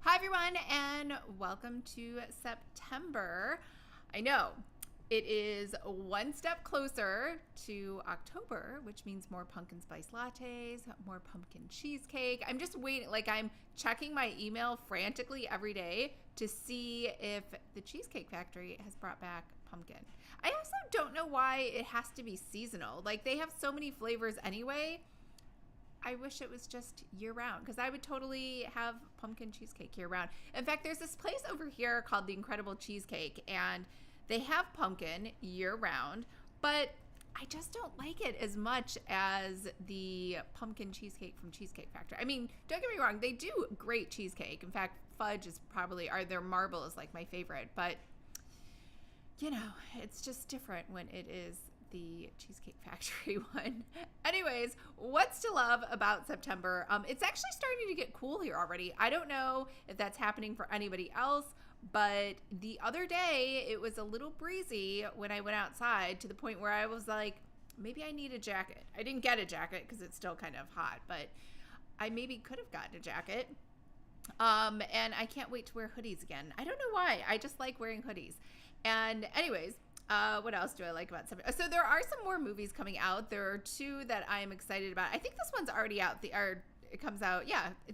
Hi, everyone, and welcome to September. I know it is one step closer to October, which means more pumpkin spice lattes, more pumpkin cheesecake. I'm just waiting, I'm checking my email frantically every day to see if the Cheesecake Factory has brought back pumpkin. I also don't know why it has to be seasonal. They have so many flavors anyway. I wish it was just year round because I would totally have pumpkin cheesecake year round. In fact, there's this place over here called the Incredible Cheesecake, and they have pumpkin year round, but I just don't like it as much as the pumpkin cheesecake from Cheesecake Factory. I mean, don't get me wrong, they do great cheesecake. In fact, fudge is probably, or their marble is like my favorite, but it's just different when it is the Cheesecake Factory one. Anyways, what's to love about September? It's actually starting to get cool here already. I don't know if that's happening for anybody else, but the other day it was a little breezy when I went outside to the point where I was like, maybe I need a jacket. I didn't get a jacket because it's still kind of hot, but I maybe could have gotten a jacket. And I can't wait to wear hoodies again. I don't know why. I just like wearing hoodies. And anyways, what else do I like about September? So there are some more movies coming out. There are two that I am excited about. I think this one's already out. It comes out,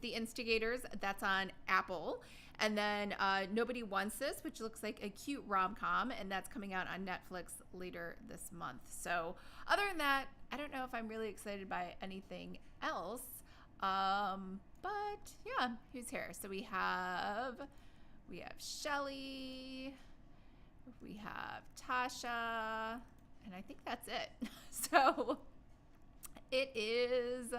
The Instigators. That's on Apple. And then Nobody Wants This, which looks like a cute rom-com, and that's coming out on Netflix later this month. So other than that, I don't know if I'm really excited by anything else. But yeah, who's here? So we have Shelly. We have Tasha, and I think that's it. So it is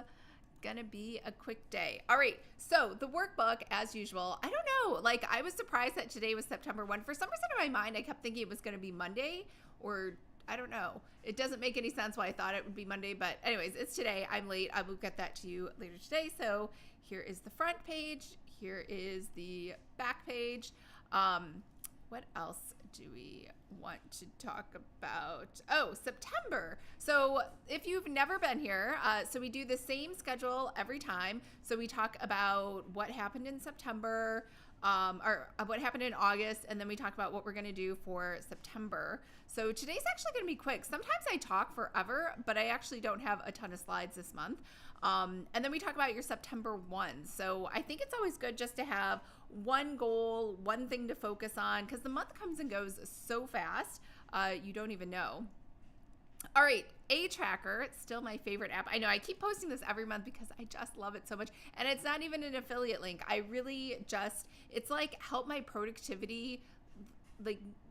gonna be a quick day. All right, so the workbook, as usual, I don't know, I was surprised that today was September 1. For some reason in my mind, I kept thinking it was gonna be Monday, or I don't know. It doesn't make any sense why I thought it would be Monday, but anyways, it's today. I'm late. I will get that to you later today. So here is the front page. Here is the back page. What else do we want to talk about? Oh, September. So if you've never been here, so we do the same schedule every time. So we talk about what happened in September, or what happened in August, and then we talk about what we're going to do for September. So today's actually going to be quick. Sometimes I talk forever, but I actually don't have a ton of slides this month. And then we talk about your September ones. So I think it's always good just to have one goal, one thing to focus on, because the month comes and goes so fast, you don't even know. All right, A-Tracker, it's still my favorite app. I know I keep posting this every month because I just love it so much. And it's not even an affiliate link. I really just, it's like help my productivity,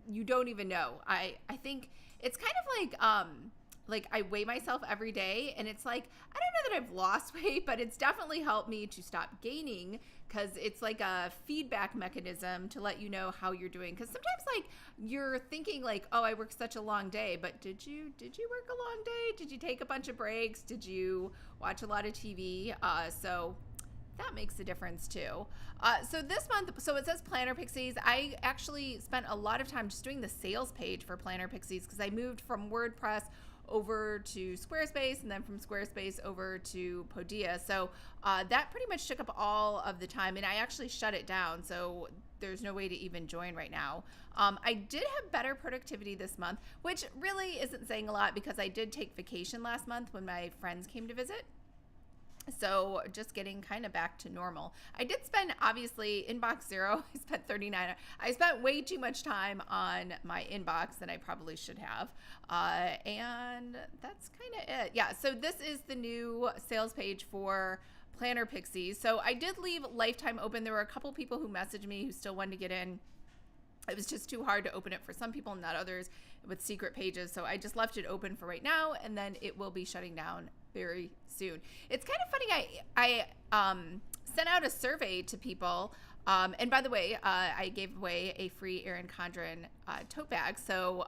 you don't even know. I think it's kind of like I weigh myself every day, and it's like, I don't know that I've lost weight, but it's definitely helped me to stop gaining, because it's like a feedback mechanism to let you know how you're doing. Because sometimes you're thinking oh, I worked such a long day, but did you work a long day? Did you take a bunch of breaks? Did you watch a lot of TV? So that makes a difference too. So this month, so it says Planner Pixies. I actually spent a lot of time just doing the sales page for Planner Pixies because I moved from WordPress over to Squarespace, and then from Squarespace over to Podia. So that pretty much took up all of the time, and I actually shut it down. So there's no way to even join right now. I did have better productivity this month, which really isn't saying a lot because I did take vacation last month when my friends came to visit. So just getting kind of back to normal. I did spend, obviously, inbox zero. I spent 39. I spent way too much time on my inbox than I probably should have. And that's kind of it. Yeah, so this is the new sales page for Planner Pixies. So I did leave Lifetime open. There were a couple people who messaged me who still wanted to get in. It was just too hard to open it for some people, not others, with secret pages. So I just left it open for right now, and then it will be shutting down very soon. It's kind of funny. I sent out a survey to people. And by the way, I gave away a free Erin Condren tote bag. So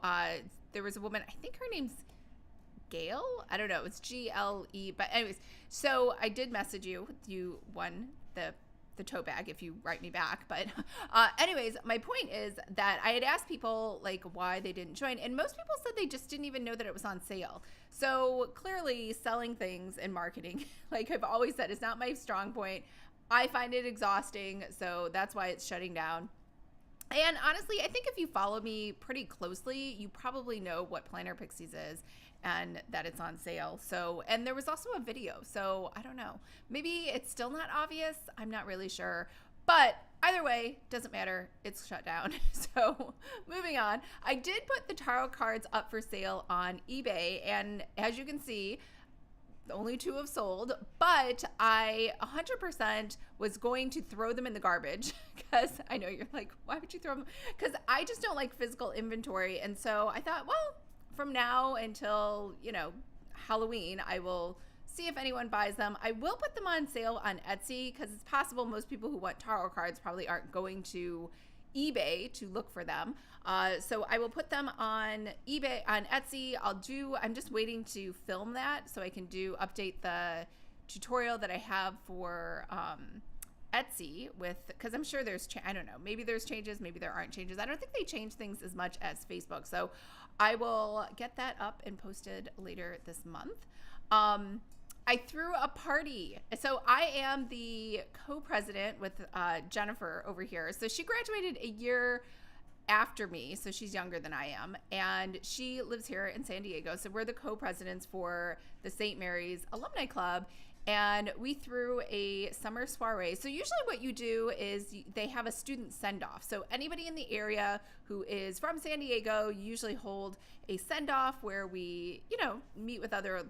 there was a woman, I think her name's Gail. I don't know. It's Gle. But anyways, so I did message you. You won the tote bag if you write me back. But anyways, my point is that I had asked people why they didn't join, and most people said they just didn't even know that it was on sale. So clearly selling things and marketing, like I've always said, is not my strong point. I find it exhausting, so that's why it's shutting down. And honestly, I think if you follow me pretty closely, you probably know what Planner Pixies is and that it's on sale. So, and there was also a video. So I don't know. Maybe it's still not obvious. I'm not really sure. But either way, doesn't matter. It's shut down. So moving on. I did put the tarot cards up for sale on eBay. And as you can see, only 2 have sold, but I 100% was going to throw them in the garbage because I know you're like, why would you throw them? Because I just don't like physical inventory. And so I thought, well, from now until, Halloween, I will see if anyone buys them. I will put them on sale on Etsy because it's possible most people who want tarot cards probably aren't going to eBay to look for them. So I will put them on eBay, on Etsy. I'm just waiting to film that so I can update the tutorial that I have for Etsy because I'm sure I don't know, maybe there's changes, maybe there aren't changes. I don't think they change things as much as Facebook. So I will get that up and posted later this month. I threw a party. So I am the co-president with Jennifer over here. So she graduated a year after me. So she's younger than I am. And she lives here in San Diego. So we're the co-presidents for the St. Mary's Alumni Club. And we threw a summer soiree. So usually what you do is they have a student send-off. So anybody in the area who is from San Diego usually hold a send-off where we,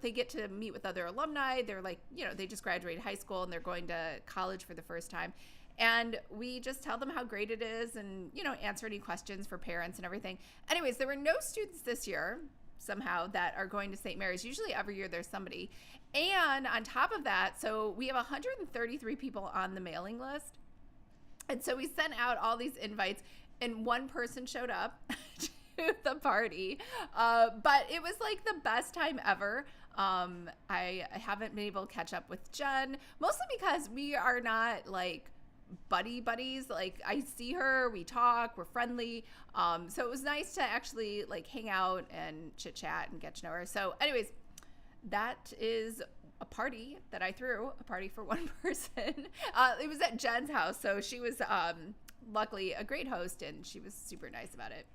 they get to meet with other alumni. They're like, they just graduated high school and they're going to college for the first time. And we just tell them how great it is and, answer any questions for parents and everything. Anyways, there were no students this year somehow that are going to St. Mary's. Usually every year there's somebody. And on top of that, so we have 133 people on the mailing list. And so we sent out all these invites and one person showed up to the party. But it was like the best time ever. I haven't been able to catch up with Jen, mostly because we are not like buddies. Like I see her, we talk, we're friendly. So it was nice to actually like hang out and chit chat and get to know her. So anyways, that is a party that I threw, a party for one person. It was at Jen's house. So she was luckily a great host and she was super nice about it.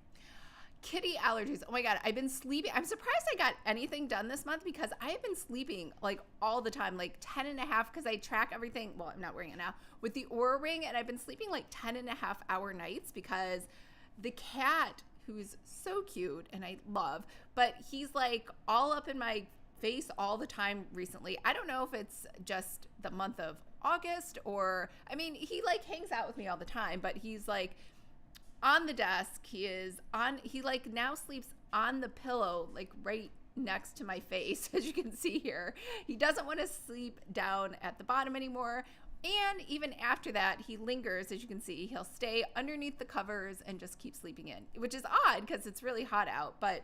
Kitty allergies. Oh my God, I've been sleeping. I'm surprised I got anything done this month because I have been sleeping like all the time, like 10 and a half because I track everything. Well, I'm not wearing it now with the Oura Ring and I've been sleeping like 10 and a half hour nights because the cat, who's so cute and I love, but he's like all up in my face all the time recently. I don't know if it's just the month of August he like hangs out with me all the time, but he's like on the desk. He like now sleeps on the pillow, like right next to my face, as you can see here. He doesn't want to sleep down at the bottom anymore. And even after that, he lingers, as you can see. He'll stay underneath the covers and just keep sleeping in, which is odd because it's really hot out, but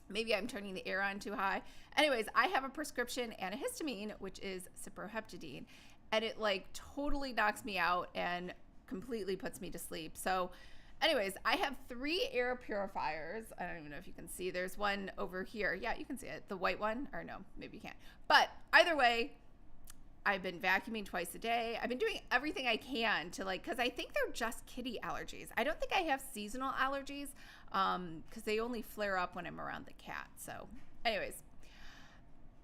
maybe I'm turning the air on too high. Anyways, I have a prescription antihistamine, which is ciproheptadine, and it like totally knocks me out and completely puts me to sleep. So anyways, I have 3 air purifiers. I don't even know if you can see. There's one over here. Yeah, you can see it. The white one, or no, maybe you can't. But either way, I've been vacuuming twice a day. I've been doing everything I can to because I think they're just kitty allergies. I don't think I have seasonal allergies because they only flare up when I'm around the cat. So anyways,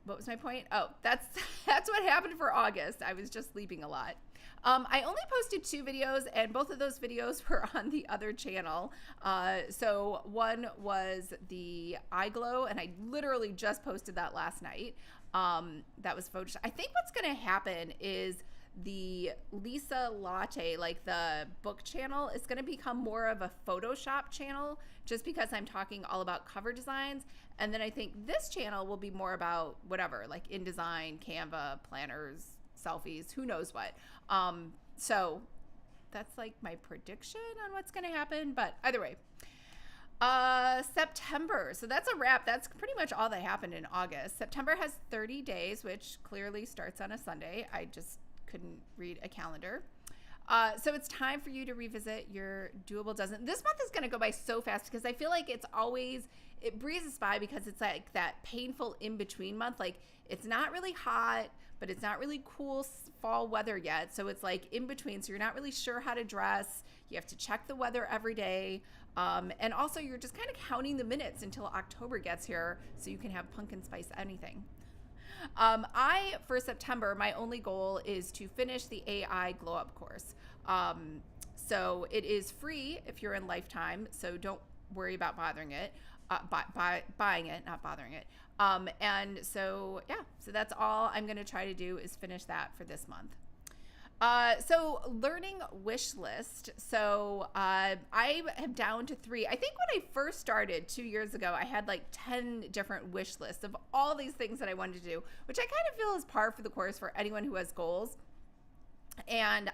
what was my point? Oh, that's what happened for August. I was just sleeping a lot. I only posted 2 videos and both of those videos were on the other channel. So one was the eye glow and I literally just posted that last night. That was Photoshop. I think what's going to happen is the Lisa Latte, like the book channel, is going to become more of a Photoshop channel just because I'm talking all about cover designs. And then I think this channel will be more about whatever, like InDesign, Canva, planners, selfies, who knows what. So that's like my prediction on what's going to happen. But either way, September. So that's a wrap. That's pretty much all that happened in August. September has 30 days, which clearly starts on a Sunday. I just couldn't read a calendar. So it's time for you to revisit your doable dozen. This month is going to go by so fast because I feel like it breezes by because it's like that painful in-between month. Like it's not really hot, but it's not really cool fall weather yet. So it's like in between. So you're not really sure how to dress. You have to check the weather every day. And also you're just kind of counting the minutes until October gets here so you can have pumpkin spice anything. For September, my only goal is to finish the AI Glow Up course. So it is free if you're in Lifetime, so don't worry about buying it, not bothering it. And so, yeah, so that's all I'm going to try to do is finish that for this month. So learning wish list. So I am down to 3. I think when I first started 2 years ago, I had like 10 different wish lists of all these things that I wanted to do, which I kind of feel is par for the course for anyone who has goals. And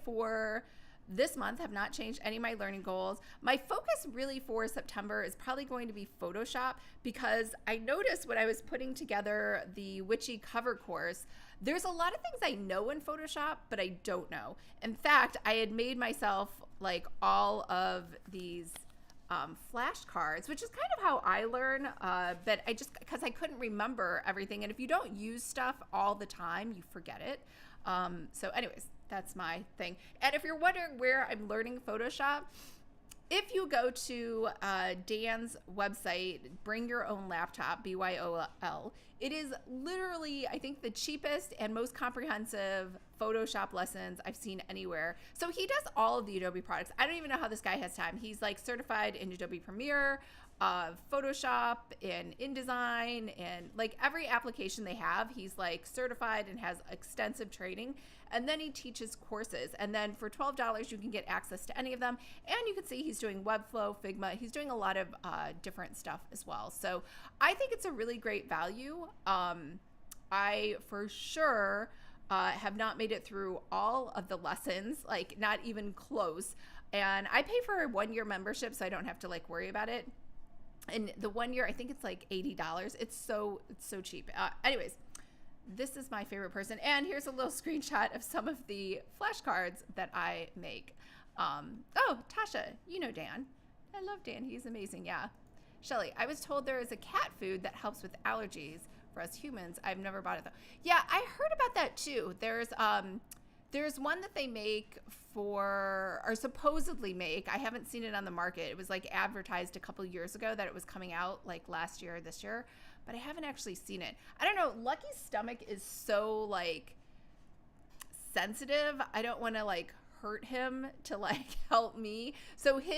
for this month have not changed any of my learning goals. My focus really for September is probably going to be Photoshop, because I noticed when I was putting together the Witchy cover course, there's a lot of things I know in Photoshop, but I don't know. In fact, I had made myself like all of these flashcards, which is kind of how I learn, but because I couldn't remember everything. And if you don't use stuff all the time, you forget it. So anyways, that's my thing. And if you're wondering where I'm learning Photoshop, if you go to Dan's website, Bring Your Own Laptop, BYOL, it is literally, I think, the cheapest and most comprehensive Photoshop lessons I've seen anywhere. So he does all of the Adobe products. I don't even know how this guy has time. He's like certified in Adobe Premiere, Photoshop, and InDesign, and like every application they have, he's like certified and has extensive training. And then he teaches courses. And then for $12, you can get access to any of them. And you can see he's doing Webflow, Figma. He's doing a lot of different stuff as well. So I think it's a really great value. I for sure have not made it through all of the lessons, like not even close. And I pay for a 1-year membership, so I don't have to like worry about it. And the 1 year, I think it's like $80. It's so cheap. Anyways, this is my favorite person. And here's a little screenshot of some of the flashcards that I make. Oh, Tasha, you know Dan. I love Dan. He's amazing. Yeah. Shelly, I was told there is a cat food that helps with allergies for us humans. I've never bought it though. Yeah, I heard about that too. There's one that they make or supposedly make. I haven't seen it on the market. It was like advertised a couple years ago that it was coming out like last year or this year, but I haven't actually seen it. I don't know. Lucky's stomach is so like sensitive. I don't want to like hurt him to like help me. So he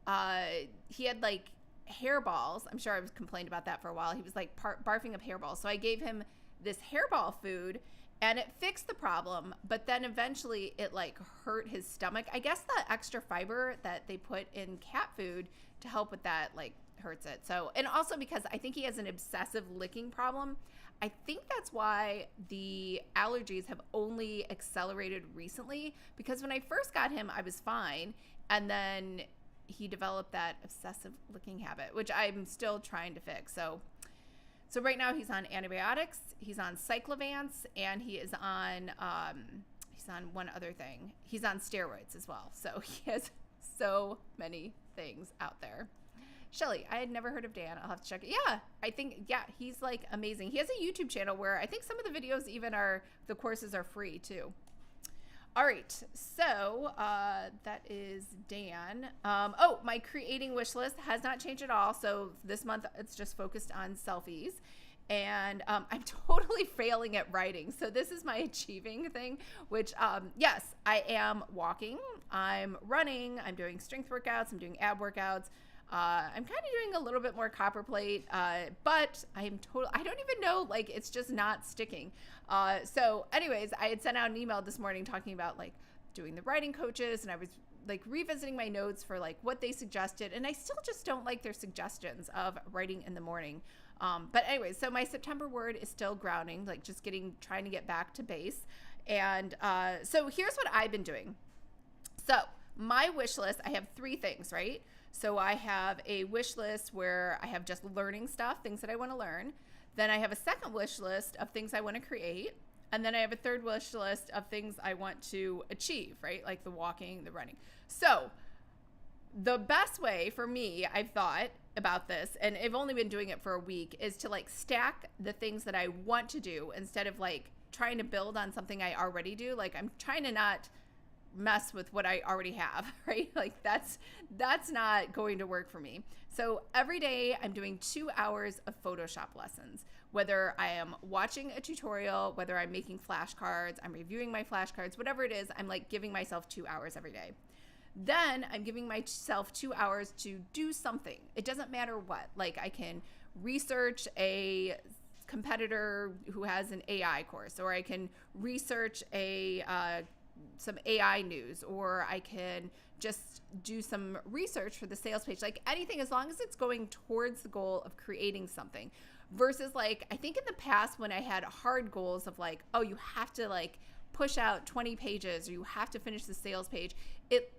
had like hairballs. I'm sure I've complained about that for a while. He was like barfing up hairballs. So I gave him this hairball food, and it fixed the problem, but then eventually it like hurt his stomach. I guess the extra fiber that they put in cat food to help with that like hurts it. So, and also because I think he has an obsessive licking problem. I think that's why the allergies have only accelerated recently, because when I first got him, I was fine. And then he developed that obsessive licking habit, which I'm still trying to fix. So right now he's on antibiotics, he's on Cyclovance, and he's on one other thing. He's on steroids as well. So he has so many things out there. Shelly, I had never heard of Dan. I'll have to check it. Yeah, I think, yeah, he's like amazing. He has a YouTube channel where I think some of the videos even the courses are free too. All right, so that is Dan. Oh, my creating wish list has not changed at all. So this month it's just focused on selfies. And I'm totally failing at writing. So this is my achieving thing, which yes, I am walking, I'm running, I'm doing strength workouts, I'm doing ab workouts. I'm kind of doing a little bit more copper plate, but I don't even know, like, it's just not sticking. So anyways, I had sent out an email this morning talking about like doing the writing coaches, and I was like revisiting my notes for like what they suggested. And I still just don't like their suggestions of writing in the morning. But anyways, so my September word is still grounding, like just trying to get back to base. And so here's what I've been doing. So my wish list, I have 3 things, right? So I have a wish list where I have just learning stuff, things that I want to learn. Then I have a second wish list of things I want to create. And then I have a third wish list of things I want to achieve, right? Like the walking, the running. So the best way for me, I've thought about this, and I've only been doing it for a week, is to like stack the things that I want to do instead of like trying to build on something I already do. Like I'm trying to not mess with what I already have, right? Like that's not going to work for me. So every day I'm doing 2 hours of Photoshop lessons, whether I am watching a tutorial, whether I'm making flashcards, I'm reviewing my flashcards, whatever it is, I'm like giving myself 2 hours every day. Then I'm giving myself 2 hours to do something. It doesn't matter what. Like I can research a competitor who has an AI course, or I can research some AI news, or I can just do some research for the sales page. Like anything, as long as it's going towards the goal of creating something. Versus like, I think in the past when I had hard goals of like, oh, you have to like push out 20 pages or you have to finish the sales page, it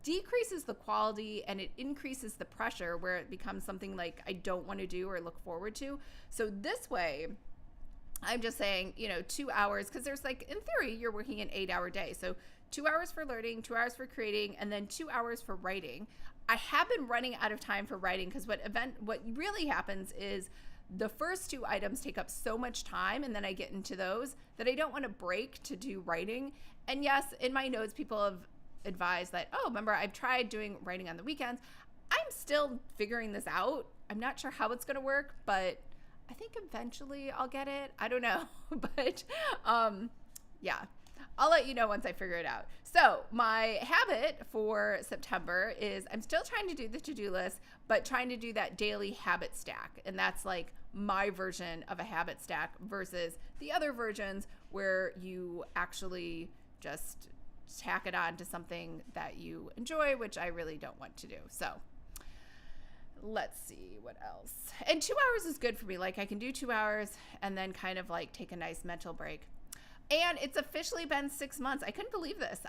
decreases the quality and it increases the pressure where it becomes something like I don't want to do or look forward to. So this way, I'm just saying, 2 hours, because there's like, in theory, you're working an 8-hour day. So 2 hours for learning, 2 hours for creating, and then 2 hours for writing. I have been running out of time for writing because what really happens is the first 2 items take up so much time, and then I get into those that I don't want to break to do writing. And yes, in my notes, people have advised that, oh, remember, I've tried doing writing on the weekends. I'm still figuring this out. I'm not sure how it's going to work, but I think eventually I'll get it. I don't know, but yeah, I'll let you know once I figure it out. So my habit for September is I'm still trying to do the to-do list, but trying to do that daily habit stack. And that's like my version of a habit stack versus the other versions where you actually just tack it on to something that you enjoy, which I really don't want to do. So let's see what else. And 2 hours is good for me. Like I can do 2 hours and then kind of like take a nice mental break. And it's officially been 6 months. I couldn't believe this.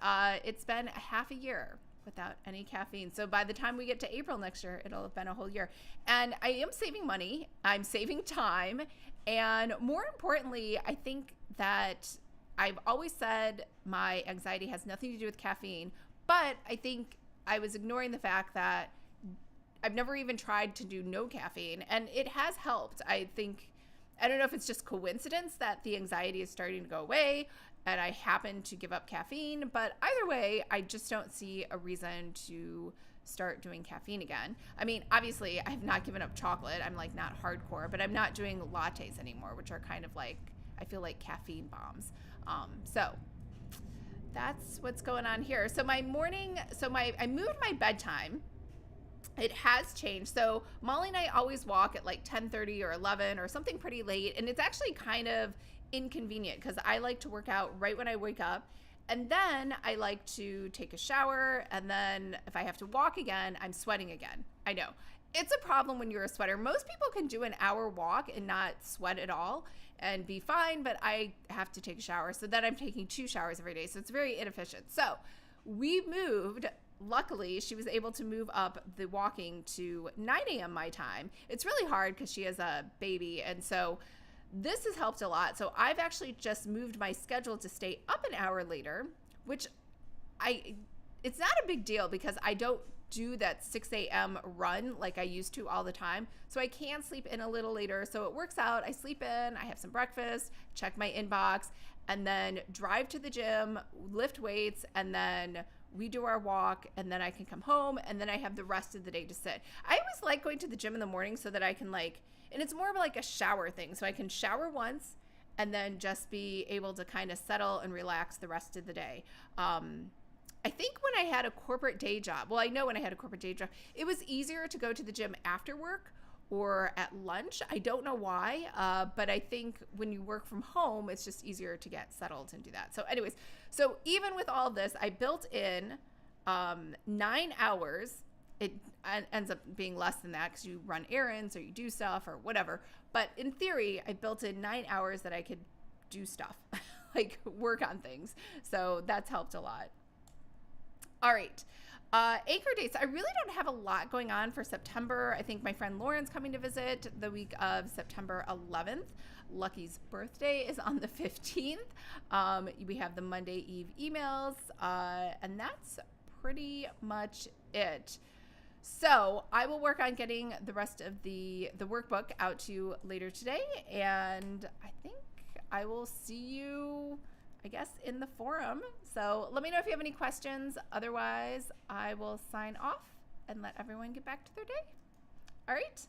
It's been a half a year without any caffeine. So by the time we get to April next year, it'll have been a whole year. And I am saving money. I'm saving time. And more importantly, I think that I've always said my anxiety has nothing to do with caffeine, but I think I was ignoring the fact that I've never even tried to do no caffeine, and it has helped. I don't know if it's just coincidence that the anxiety is starting to go away and I happen to give up caffeine, but either way, I just don't see a reason to start doing caffeine again. I mean, obviously, I have not given up chocolate. I'm like not hardcore, but I'm not doing lattes anymore, which are kind of like, I feel like caffeine bombs. So that's what's going on here. So I moved my bedtime. It has changed. So Molly and I always walk at like 10:30 or 11 or something pretty late. And it's actually kind of inconvenient because I like to work out right when I wake up. And then I like to take a shower. And then if I have to walk again, I'm sweating again. I know. It's a problem when you're a sweater. Most people can do an hour walk and not sweat at all and be fine, but I have to take a shower. So then I'm taking 2 showers every day. So it's very inefficient. So we moved. Luckily, she was able to move up the walking to 9 a.m. my time. It's really hard because she has a baby. And so this has helped a lot. So I've actually just moved my schedule to stay up an hour later, which it's not a big deal because I don't do that 6 a.m. run like I used to all the time. So I can sleep in a little later. So it works out. I sleep in, I have some breakfast, check my inbox, and then drive to the gym, lift weights, and then we do our walk, and then I can come home, and then I have the rest of the day to sit. I always like going to the gym in the morning so that I can and it's more of like a shower thing. So I can shower once and then just be able to kind of settle and relax the rest of the day. I think when I had a corporate day job, well, I know when I had a corporate day job, it was easier to go to the gym after work or at lunch. I don't know why, but I think when you work from home, it's just easier to get settled and do that. So anyways, so even with all this, I built in 9 hours. It ends up being less than that because you run errands or you do stuff or whatever. But in theory, I built in 9 hours that I could do stuff, like work on things. So that's helped a lot. All right. Anchor dates. I really don't have a lot going on for September. I think my friend Lauren's coming to visit the week of September 11th. Lucky's birthday is on the 15th. We have the Monday Eve emails, and that's pretty much it. So I will work on getting the rest of the workbook out to you later today, and I think I will see you, I guess, in the forum. So let me know if you have any questions. Otherwise, I will sign off and let everyone get back to their day. All right.